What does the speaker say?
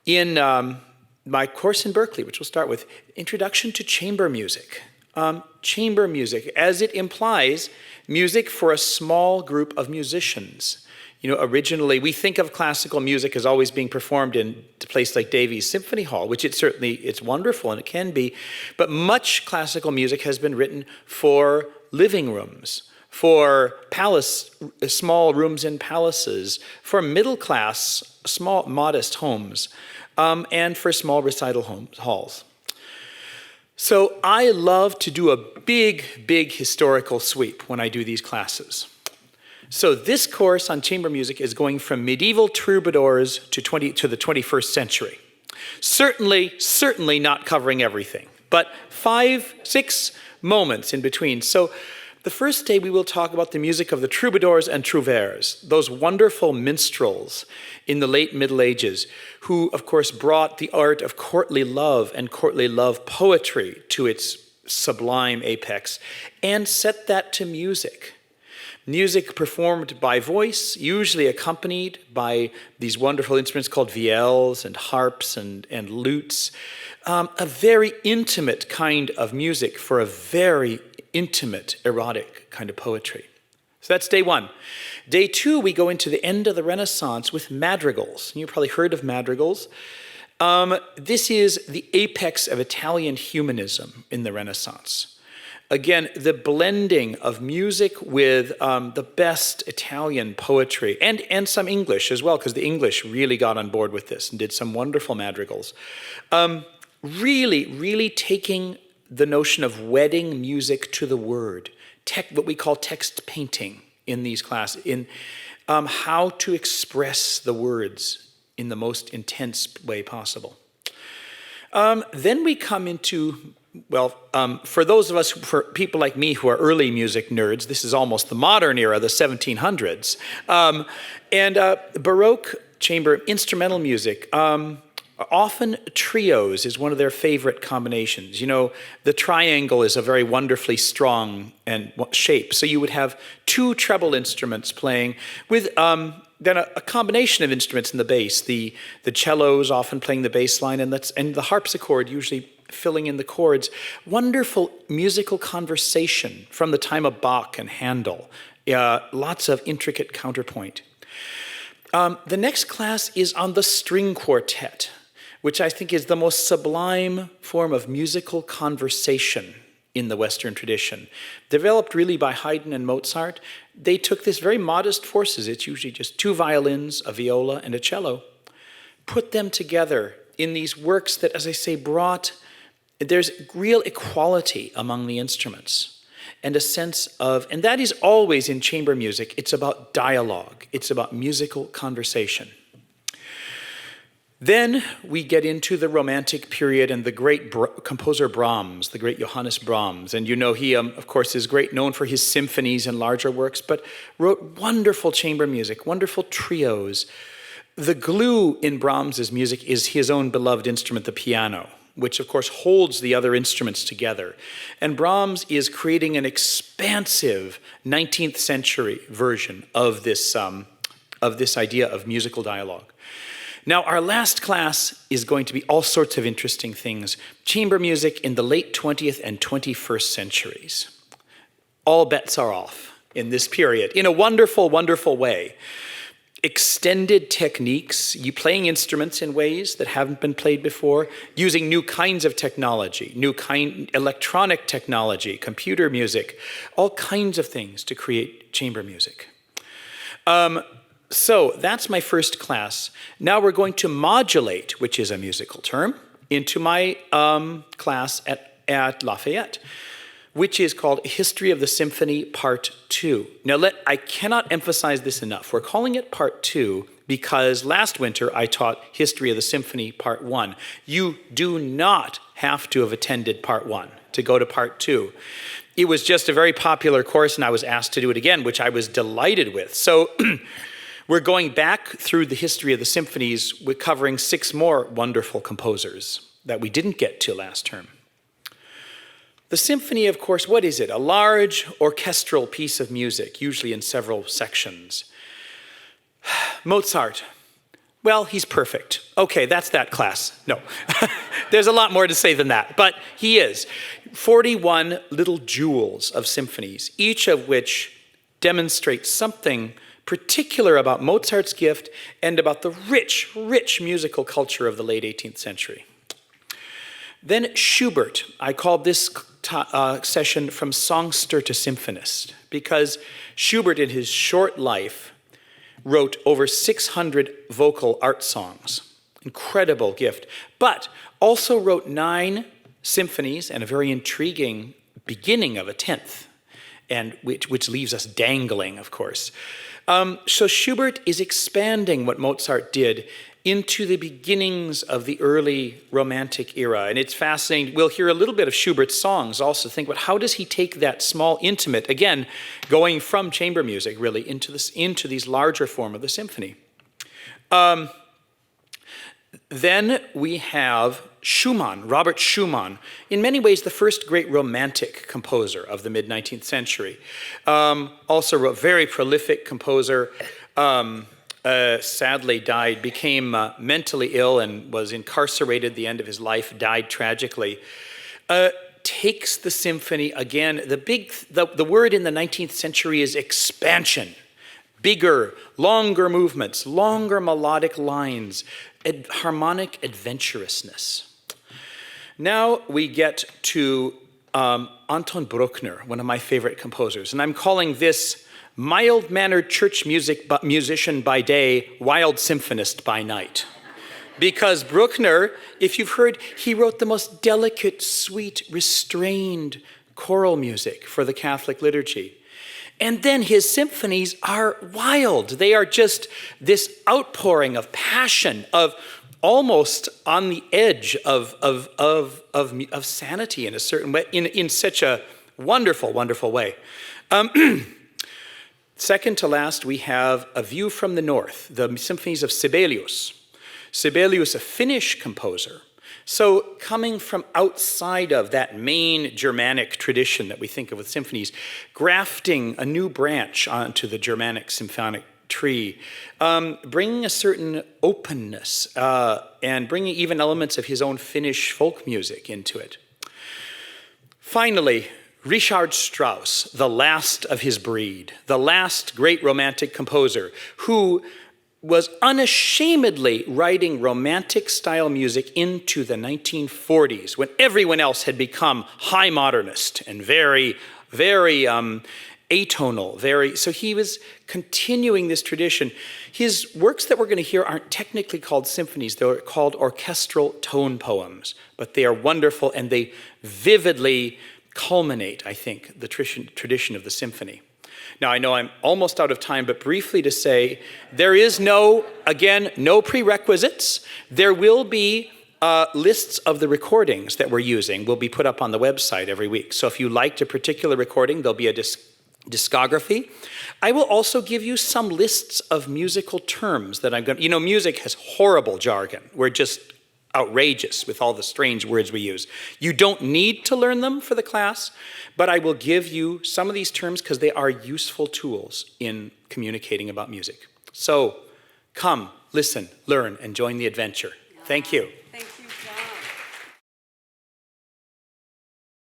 in my course in Berkeley, which we'll start with, Introduction to Chamber Music. Chamber music, as it implies, music for a small group of musicians. You know, originally, we think of classical music as always being performed in a place like Davies Symphony Hall, which it's wonderful and it can be, but much classical music has been written for living rooms, for small rooms in palaces, for middle class, small, modest homes, and for small recital halls. So I love to do a big historical sweep when I do these classes. So this course on chamber music is going from medieval troubadours to the 21st century. Certainly not covering everything, but 5-6 moments in between. So the first day we will talk about the music of the troubadours and trouvères, those wonderful minstrels in the late Middle Ages, who of course brought the art of courtly love and courtly love poetry to its sublime apex and set that to music. Music performed by voice, usually accompanied by these wonderful instruments called viols and harps and lutes. A very intimate kind of music for a very intimate, erotic kind of poetry. So that's day one. Day two, we go into the end of the Renaissance with madrigals. You've probably heard of madrigals. This is the apex of Italian humanism in the Renaissance. Again, the blending of music with the best Italian poetry and some English as well, because the English really got on board with this and did some wonderful madrigals. Really taking the notion of wedding music to the word, what we call text painting in these classes, in how to express the words in the most intense way possible. Then we come into, for those of us, for people like me who are early music nerds, this is almost the modern era, the 1700s. Baroque chamber instrumental music, often trios is one of their favorite combinations. You know, the triangle is a very wonderfully strong shape. So you would have two treble instruments playing with then a combination of instruments in the bass. The cellos often playing the bass line and the harpsichord usually filling in the chords. Wonderful musical conversation from the time of Bach and Handel. Lots of intricate counterpoint. The next class is on the string quartet, which I think is the most sublime form of musical conversation in the Western tradition. Developed really by Haydn and Mozart, they took this very modest forces, it's usually just two violins, a viola, and a cello, put them together in these works that, as I say, there's real equality among the instruments and a sense of, and that is always in chamber music, it's about dialogue, it's about musical conversation. Then we get into the Romantic period and the great composer Brahms, the great Johannes Brahms. And you know he, of course, is known for his symphonies and larger works, but wrote wonderful chamber music, wonderful trios. The glue in Brahms's music is his own beloved instrument, the piano, which of course holds the other instruments together. And Brahms is creating an expansive 19th century version of this idea of musical dialogue. Now, our last class is going to be all sorts of interesting things. Chamber music in the late 20th and 21st centuries. All bets are off in this period in a wonderful, wonderful way. Extended techniques, you playing instruments in ways that haven't been played before, using new kinds of technology, electronic technology, computer music, all kinds of things to create chamber music. So that's my first class. Now we're going to modulate, which is a musical term, into my class at Lafayette, which is called History of the Symphony Part 2. Now I cannot emphasize this enough. We're calling it Part 2 because last winter I taught History of the Symphony Part 1. You do not have to have attended Part 1 to go to Part 2. It was just a very popular course and I was asked to do it again, which I was delighted with. So we're going back through the history of the symphonies. We're covering 6 more wonderful composers that we didn't get to last term. The symphony, of course, what is it? A large orchestral piece of music, usually in several sections. Mozart, Well, he's perfect. Okay, that's that class. No, there's a lot more to say than that, but he is. 41 little jewels of symphonies, each of which demonstrates something particular about Mozart's gift and about the rich, rich musical culture of the late 18th century. Then Schubert. I called this session From Songster to Symphonist, because Schubert in his short life wrote over 600 vocal art songs. Incredible gift. But also wrote 9 symphonies and a very intriguing beginning of a 10th, and which leaves us dangling, of course. So Schubert is expanding what Mozart did into the beginnings of the early Romantic era. And it's fascinating. We'll hear a little bit of Schubert's songs also. Think about how does he take that small, intimate, again, going from chamber music really into these larger form of the symphony. Then we have Schumann, Robert Schumann, in many ways the first great romantic composer of the mid-19th century. Also a very prolific composer. Sadly died, became mentally ill and was incarcerated at the end of his life, died tragically. Takes the symphony, again, the word in the 19th century is expansion. Bigger, longer movements, longer melodic lines, harmonic adventurousness. Now we get to Anton Bruckner, one of my favorite composers, and I'm calling this mild-mannered church musician by day, wild symphonist by night. Because Bruckner, if you've heard, he wrote the most delicate, sweet, restrained choral music for the Catholic liturgy. And then his symphonies are wild. They are just this outpouring of passion, of almost on the edge of sanity in a certain way, in such a wonderful, wonderful way. Second to last, we have A View from the North, the symphonies of Sibelius. Sibelius, a Finnish composer. So coming from outside of that main Germanic tradition that we think of with symphonies, grafting a new branch onto the Germanic symphonic tree, bringing a certain openness and bringing even elements of his own Finnish folk music into it. Finally, Richard Strauss, the last of his breed, the last great romantic composer, who was unashamedly writing romantic style music into the 1940s when everyone else had become high modernist and very, very atonal. So he was continuing this tradition. His works that we're going to hear aren't technically called symphonies, they're called orchestral tone poems, but they are wonderful and they vividly culminate, I think, the tradition of the symphony. Now, I know I'm almost out of time, but briefly to say, there is no prerequisites. There will be lists of the recordings that we're using will be put up on the website every week. So if you liked a particular recording, there'll be a discography. I will also give you some lists of musical terms that I'm going to, music has horrible jargon. We're just outrageous with all the strange words we use. You don't need to learn them for the class, but I will give you some of these terms because they are useful tools in communicating about music. So come, listen, learn, and join the adventure. Thank you.